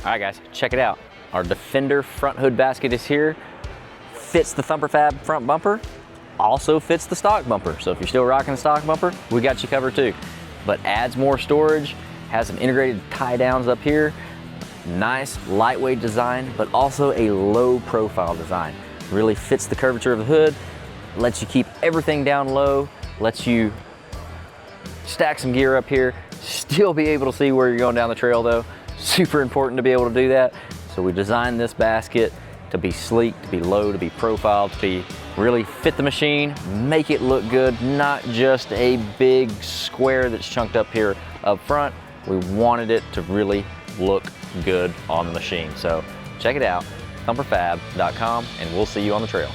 All right guys, check it out. Our Defender front hood basket is here. Fits the Thumper Fab front bumper, also fits the stock bumper. So if you're still rocking the stock bumper, we got you covered too. But adds more storage, has some integrated tie downs up here. Nice lightweight design, but also a low profile design. Really fits the curvature of the hood, lets you keep everything down low, lets you stack some gear up here, still be able to see where you're going down the trail though. Super important to be able to do that. So we designed this basket to be sleek, to be low, to be profiled, to be really fit the machine, make it look good, not just a big square that's chunked up here up front. We wanted it to really look good on the machine. So check it out, thumperfab.com, and we'll see you on the trail.